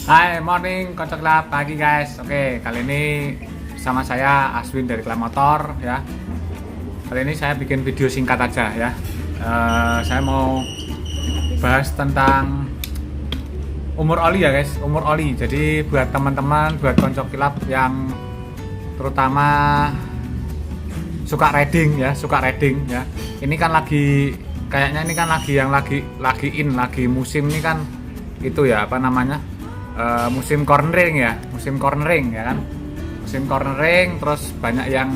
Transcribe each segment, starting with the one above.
Hai, morning, kocok lab pagi guys. Oke, kali ini sama saya Aswin dari Klub Motor ya. Kali ini saya bikin video singkat aja ya. Saya mau bahas tentang umur oli ya guys, umur oli. Jadi buat teman-teman, buat kocok lab yang terutama suka riding ya, Ini kan lagi kayaknya ini kan lagi musim ini kan itu ya apa namanya? Musim cornering ya kan, musim cornering, terus banyak yang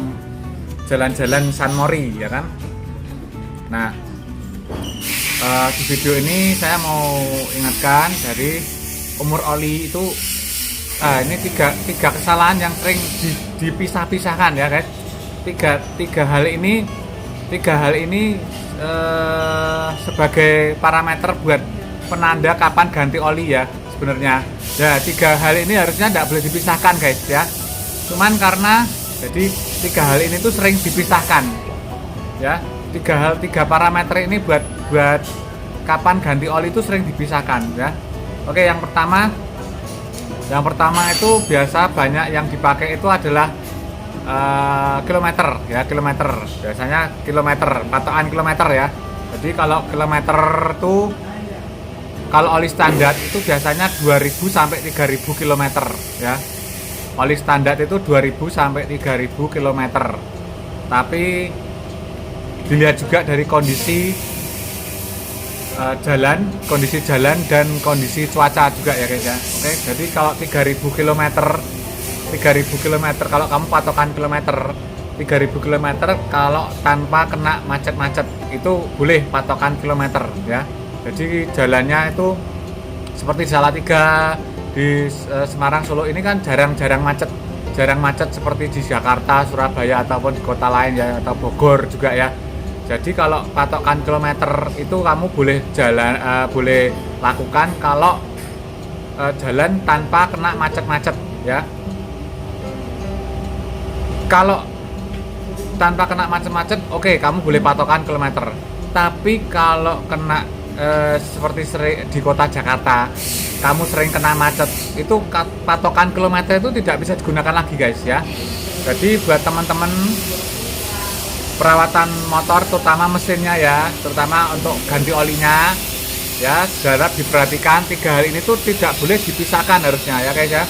jalan-jalan San Mori ya kan. Nah, di video ini saya mau ingatkan dari umur oli itu, ini tiga kesalahan yang sering dipisah-pisahkan ya guys. Tiga hal ini sebagai parameter buat penanda kapan ganti oli ya sebenarnya. Ya, tiga hal ini harusnya tidak boleh dipisahkan guys ya. Cuman karena jadi tiga hal ini tuh sering dipisahkan ya. Tiga parameter ini buat kapan ganti oli itu sering dipisahkan ya. Oke, yang pertama itu biasa banyak yang dipakai itu adalah kilometer. Biasanya kilometer, patokan kilometer ya. Jadi kalau kilometer tuh, kalau oli standar itu biasanya 2000 sampai 3000 km ya. Oli standar itu 2000 sampai 3000 km. Tapi dilihat juga dari kondisi jalan dan kondisi cuaca juga ya guys ya. Oke, jadi kalau 3000 km kalau kamu patokan kilometer 3000 km kalau tanpa kena macet-macet itu boleh patokan kilometer ya. Jadi jalannya itu seperti Salatiga di Semarang, Solo ini kan jarang macet seperti di Jakarta, Surabaya ataupun di kota lain ya, atau Bogor juga ya. Jadi kalau patokan kilometer itu kamu boleh boleh lakukan kalau jalan tanpa kena macet-macet ya. Kalau tanpa kena macet-macet, oke, kamu boleh patokan kilometer. Tapi kalau kena seperti di kota Jakarta, kamu sering kena macet, itu patokan kilometer itu tidak bisa digunakan lagi guys ya. Jadi buat teman-teman perawatan motor, terutama mesinnya ya, terutama untuk ganti olinya ya, harap diperhatikan tiga hal ini tuh tidak boleh dipisahkan harusnya ya guys ya.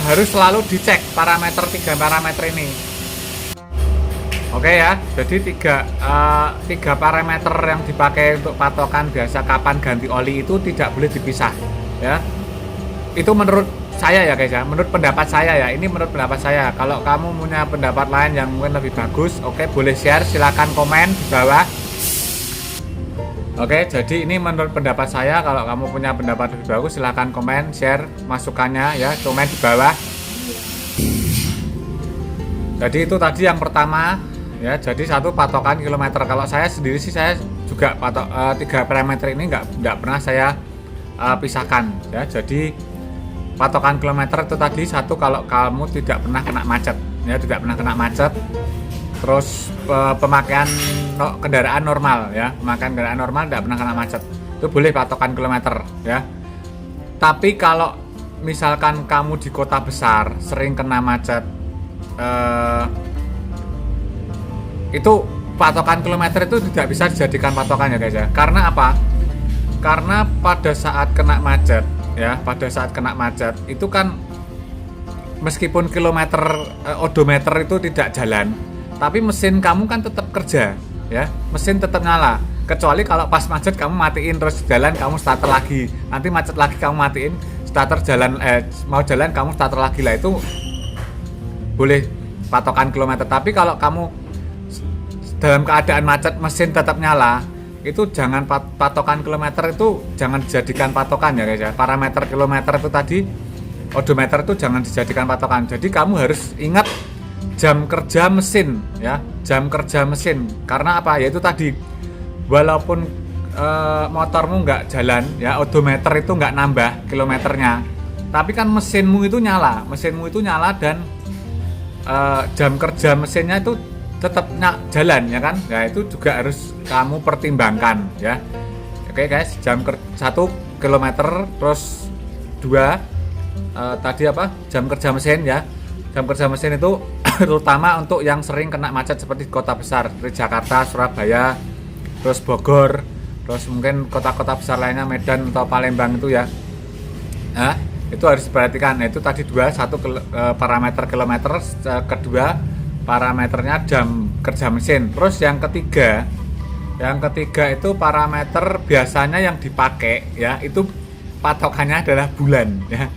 Harus selalu dicek tiga parameter ini. Oke ya, jadi tiga parameter yang dipakai untuk patokan biasa kapan ganti oli itu tidak boleh dipisah ya. Itu menurut saya ya guys ya, menurut pendapat saya ya, ini menurut pendapat saya. Kalau kamu punya pendapat lain yang mungkin lebih bagus, oke, boleh share, silakan komen di bawah. Oke, jadi ini menurut pendapat saya. Kalau kamu punya pendapat lebih bagus, silakan komen, share masukannya ya, komen di bawah. Jadi itu tadi yang pertama ya. Jadi satu, patokan kilometer. Kalau saya sendiri sih, saya juga tiga parameter ini nggak pernah saya pisahkan ya. Jadi patokan kilometer itu tadi satu, kalau kamu tidak pernah kena macet ya, terus pemakaian kendaraan normal ya, tidak pernah kena macet, itu boleh patokan kilometer ya. Tapi kalau misalkan kamu di kota besar sering kena macet, itu patokan kilometer itu tidak bisa dijadikan patokan ya guys ya. Karena apa? Karena pada saat kena macet itu kan meskipun odometer itu tidak jalan, tapi mesin kamu kan tetap kerja ya, mesin tetap nyala. Kecuali kalau pas macet kamu matiin terus jalan, kamu starter lagi, nanti macet lagi kamu matiin, starter jalan, mau jalan kamu starter lagi lah, itu boleh patokan kilometer. Tapi kalau kamu dalam keadaan macet mesin tetap nyala, itu jangan patokan kilometer itu jangan dijadikan patokan ya guys ya. Parameter kilometer itu tadi, odometer itu jangan dijadikan patokan. Jadi kamu harus ingat jam kerja mesin ya, karena apa ya, itu tadi walaupun motormu nggak jalan ya, odometer itu nggak nambah kilometernya, tapi kan mesinmu itu nyala dan jam kerja mesinnya itu tetap jalan ya kan. Nah, itu juga harus kamu pertimbangkan ya. Oke guys, 1 km terus kedua tadi apa, jam kerja mesin ya. Jam kerja mesin itu terutama untuk yang sering kena macet seperti kota besar seperti Jakarta, Surabaya, terus Bogor, terus mungkin kota-kota besar lainnya Medan atau Palembang itu ya. Nah, itu harus diperhatikan. Nah, itu tadi satu parameter kilometer, kedua parameternya jam kerja mesin. Terus yang ketiga itu parameter biasanya yang dipakai ya, itu patokannya adalah bulan ya.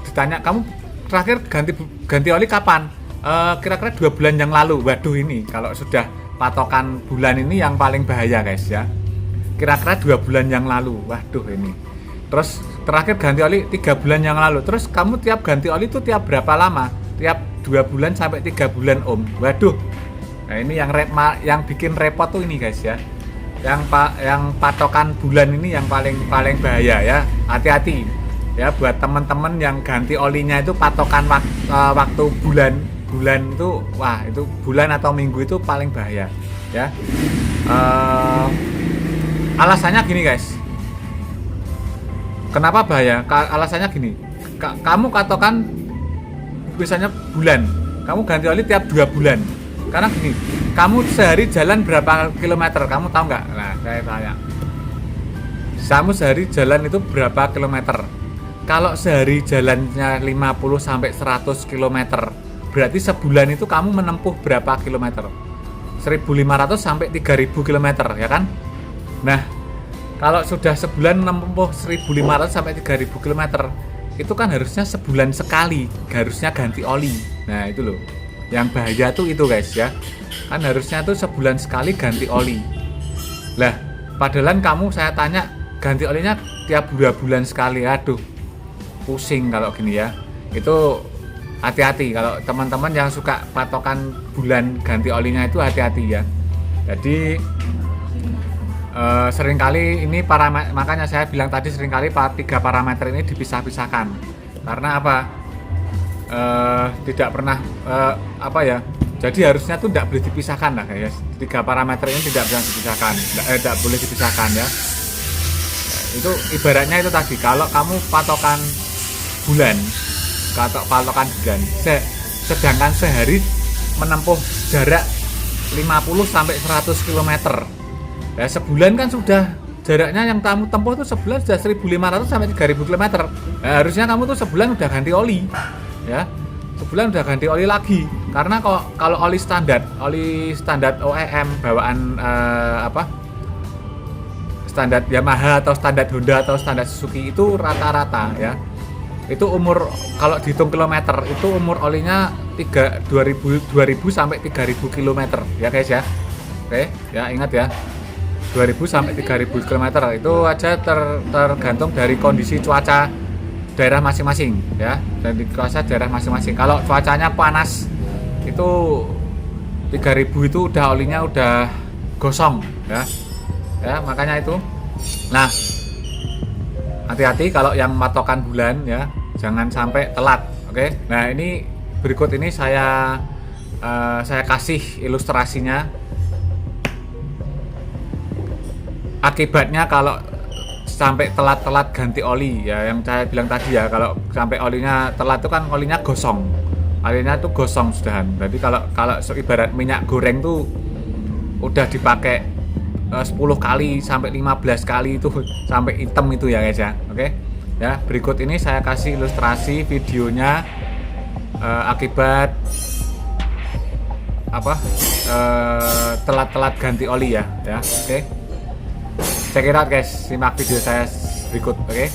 Ditanya kamu terakhir ganti oli kapan? Kira-kira 2 bulan yang lalu. Waduh, ini kalau sudah patokan bulan ini yang paling bahaya guys ya. Kira-kira 2 bulan yang lalu. Waduh ini. Terus terakhir ganti oli 3 bulan yang lalu. Terus kamu tiap ganti oli itu tiap berapa lama? Tiap 2 bulan sampai 3 bulan om. Waduh. Nah ini yang bikin repot tuh ini guys ya. Yang patokan bulan ini yang paling bahaya ya. Hati-hati. Ya buat teman-teman yang ganti olinya itu patokan waktu bulan itu, wah itu bulan atau minggu itu paling bahaya ya. Alasannya gini guys, kenapa bahaya? Alasannya gini, kamu patokan biasanya bulan, kamu ganti oli tiap 2 bulan karena gini, kamu sehari jalan berapa kilometer, kamu tahu nggak? Nah saya tanya, kamu sehari jalan itu berapa kilometer? Kalau sehari jalannya 50 sampai 100 km, berarti sebulan itu kamu menempuh berapa kilometer? 1.500 sampai 3.000 km ya kan? Nah, kalau sudah sebulan menempuh 1.500 sampai 3.000 km, itu kan harusnya sebulan sekali harusnya ganti oli. Nah, itu loh. Yang bahaya tuh itu guys ya. Kan harusnya tuh sebulan sekali ganti oli. Lah, padahal kamu saya tanya ganti olinya tiap 2 bulan sekali. Aduh. Pusing kalau gini ya. Itu hati-hati kalau teman-teman yang suka patokan bulan ganti olinya itu hati-hati ya. Jadi seringkali ini makanya saya bilang tadi seringkali 3 parameter ini dipisah-pisahkan. Karena apa? Tidak pernah apa ya? Jadi harusnya tuh tidak boleh dipisahkan lah guys. 3 parameter ini tidak bisa dipisahkan, tidak boleh dipisahkan ya. Itu ibaratnya itu tadi, kalau kamu patokan bulan, sedangkan sehari menempuh jarak 50 sampai 100 km. Ya sebulan kan sudah jaraknya yang kamu tempuh tuh sebulan sudah 1.500 sampai 3.000 km. Nah, harusnya kamu tuh sebulan udah ganti oli. Ya. Sebulan udah ganti oli lagi. Karena kalau oli standar OEM bawaan standar Yamaha atau standar Honda atau standar Suzuki itu rata-rata ya. Itu umur kalau dihitung kilometer itu umur olinya 2000 sampai 3000 km ya guys ya. Oke, ya ingat ya. 2000 sampai 3000 km itu aja tergantung dari kondisi cuaca daerah masing-masing ya. Dan di kuasa daerah masing-masing. Kalau cuacanya panas itu 3000 itu udah olinya udah gosong ya. Ya, makanya itu. Nah, hati-hati kalau yang patokan bulan ya, jangan sampai telat. Oke. Nah, ini berikut ini saya kasih ilustrasinya. Akibatnya kalau sampai telat-telat ganti oli ya, yang saya bilang tadi ya, kalau sampai olinya telat itu kan olinya gosong. Olinya tuh gosong sudahan. Jadi kalau ibarat minyak goreng tuh udah dipakai 10 kali sampai 15 kali itu sampai hitam itu ya guys ya. Oke. Ya, berikut ini saya kasih ilustrasi videonya akibat telat-telat ganti oli ya. Oke. Check it out guys, simak video saya berikut, oke.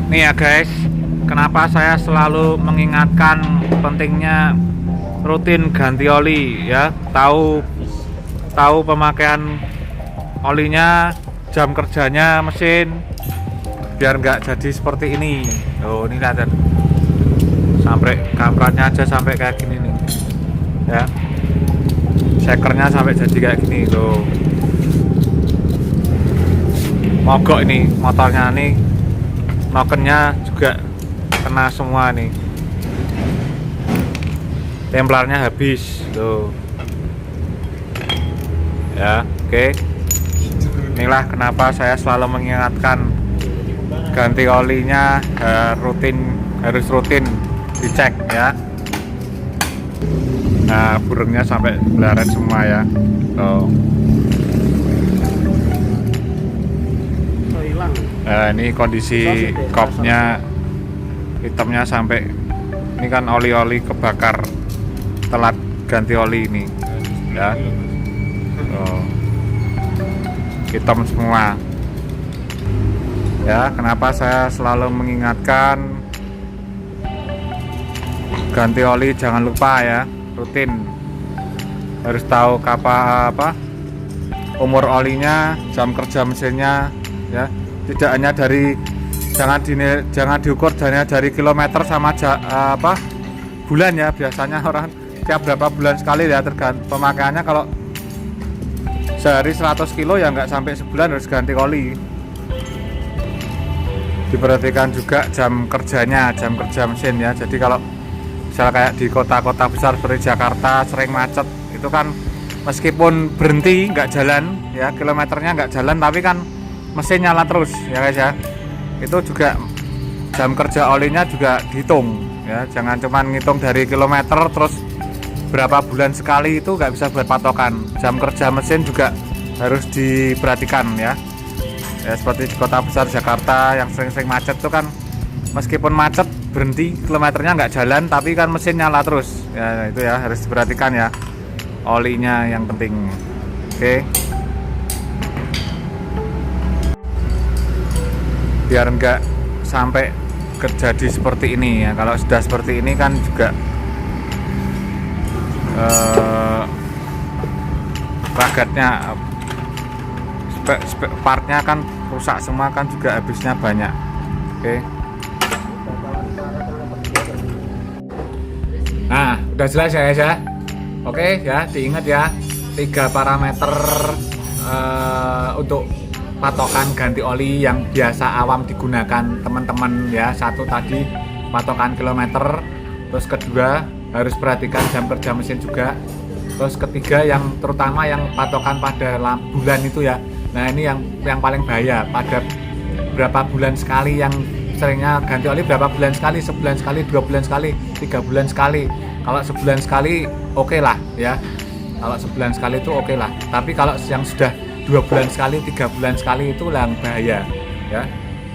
Nih ya guys, kenapa saya selalu mengingatkan pentingnya rutin ganti oli ya, tahu pemakaian olinya, jam kerjanya mesin, biar nggak jadi seperti ini. Oh ini lihat, sampai kampratnya aja sampai kayak gini nih ya, sekernya sampai jadi kayak gini tuh. Mogok ini motornya nih, nokennya juga kena semua nih, templarnya habis tuh ya. Oke, inilah kenapa saya selalu mengingatkan ganti olinya harus rutin dicek ya. Nah, burungnya sampai belaret semua ya. Tuh. Hilang. Ini kondisi kopnya, hitamnya sampai ini kan oli-oli kebakar, telat ganti oli ini ya. Tuh. Hitam semua ya. Kenapa saya selalu mengingatkan ganti oli, jangan lupa ya, rutin harus tahu umur olinya, jam kerja mesinnya ya. Tidak hanya dari jangan diukur hanya dari kilometer sama bulan ya. Biasanya orang tiap berapa bulan sekali ya, tergantung pemakaiannya. Kalau sehari 100 kilo ya nggak sampai sebulan harus ganti oli. Diperhatikan juga jam kerjanya, jam kerja mesin ya. Jadi kalau misalnya kayak di kota-kota besar seperti Jakarta sering macet, itu kan meskipun berhenti nggak jalan ya, kilometernya nggak jalan, tapi kan mesin nyala terus ya guys ya. Itu juga jam kerja olinya juga dihitung ya. Jangan cuma ngitung dari kilometer terus berapa bulan sekali, itu nggak bisa buat patokan. Jam kerja mesin juga harus diperhatikan ya. Ya seperti di kota besar Jakarta yang sering-sering macet itu kan, meskipun macet berhenti kilometernya nggak jalan, tapi kan mesin nyala terus ya. Itu ya harus diperhatikan ya, olinya yang penting. Oke, biar nggak sampai terjadi seperti ini ya. Kalau sudah seperti ini kan juga ragatnya, partnya kan rusak semua kan, juga habisnya banyak. Oke. Nah, udah jelas ya guys ya. Oke ya, diingat ya, 3 parameter untuk patokan ganti oli yang biasa awam digunakan teman-teman ya. Satu tadi patokan kilometer, terus kedua harus perhatikan jam kerja mesin juga, terus ketiga yang terutama yang patokan pada bulan itu ya. Nah ini yang paling bahaya, pada berapa bulan sekali, yang seringnya ganti oli berapa bulan sekali, sebulan sekali, 2 bulan sekali, 3 bulan sekali. Kalau sebulan sekali oke lah ya, kalau sebulan sekali itu oke lah. Tapi kalau yang sudah 2 bulan sekali, 3 bulan sekali, itu yang bahaya ya.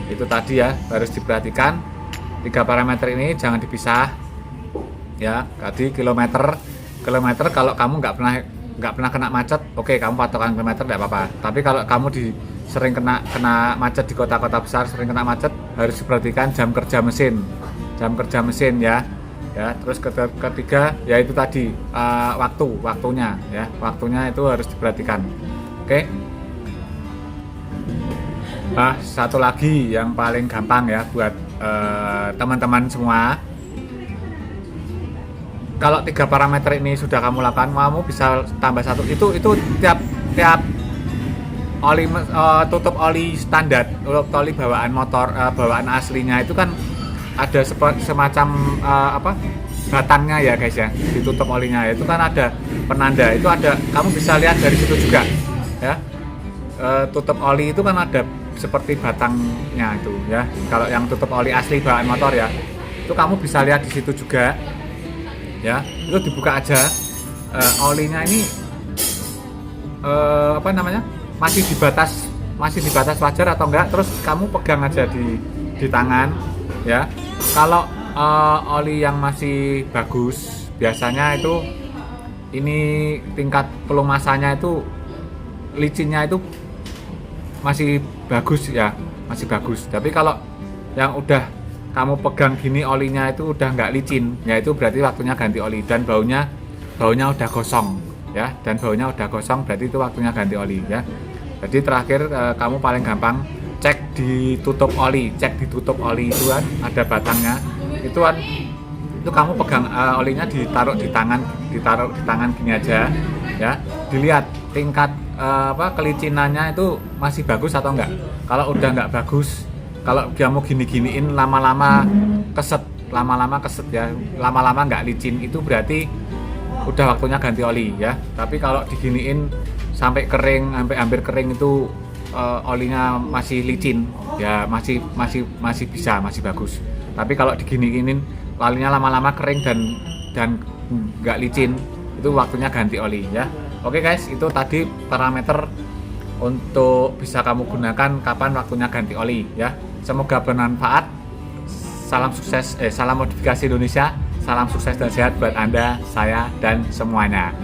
Itu tadi ya, harus diperhatikan 3 parameter ini, jangan dipisah ya. Tadi kilometer kalau kamu nggak pernah kena macet, oke, kamu patokan kilometer tidak apa-apa. Tapi kalau kamu sering kena macet di kota-kota besar, sering kena macet, harus diperhatikan jam kerja mesin ya. Ya, terus ketiga ya itu tadi waktunya ya, waktunya itu harus diperhatikan. Oke. Nah, satu lagi yang paling gampang ya buat teman-teman semua. Kalau 3 parameter ini sudah kamu lakukan, kamu bisa tambah satu. Itu tiap oli tutup oli standar, oli bawaan motor, bawaan aslinya itu kan ada semacam batangnya ya guys ya, ditutup olinya itu kan ada penanda, itu ada, kamu bisa lihat dari situ juga ya. Tutup oli itu kan ada seperti batangnya itu ya. Kalau yang tutup oli asli bawaan motor ya, itu kamu bisa lihat di situ juga ya. Itu dibuka aja, olinya ini masih di batas wajar atau enggak, terus kamu pegang aja di tangan ya. Kalau oli yang masih bagus, biasanya itu ini tingkat pelumasannya itu, licinnya itu masih bagus ya, masih bagus. Tapi kalau yang udah kamu pegang gini, olinya itu udah nggak licin ya, itu berarti waktunya ganti oli. Dan baunya udah gosong ya, dan baunya udah gosong, berarti itu waktunya ganti oli ya. Jadi terakhir kamu paling gampang cek di tutup oli itu kan ada batangnya, itu kamu pegang olinya, ditaruh di tangan gini aja ya, dilihat tingkat kelicinannya itu masih bagus atau enggak. Kalau udah nggak bagus, kalau kamu giniin lama-lama keset ya, lama-lama nggak licin, itu berarti udah waktunya ganti oli ya. Tapi kalau diginiin sampai kering, sampai hampir kering, itu olinya masih licin, ya masih bisa, masih bagus. Tapi kalau digini-ginin olinya lama-lama kering dan nggak licin, itu waktunya ganti oli ya. Oke guys, itu tadi parameter untuk bisa kamu gunakan kapan waktunya ganti oli ya. Semoga bermanfaat. Salam sukses, salam modifikasi Indonesia. Salam sukses dan sehat buat Anda, saya, dan semuanya.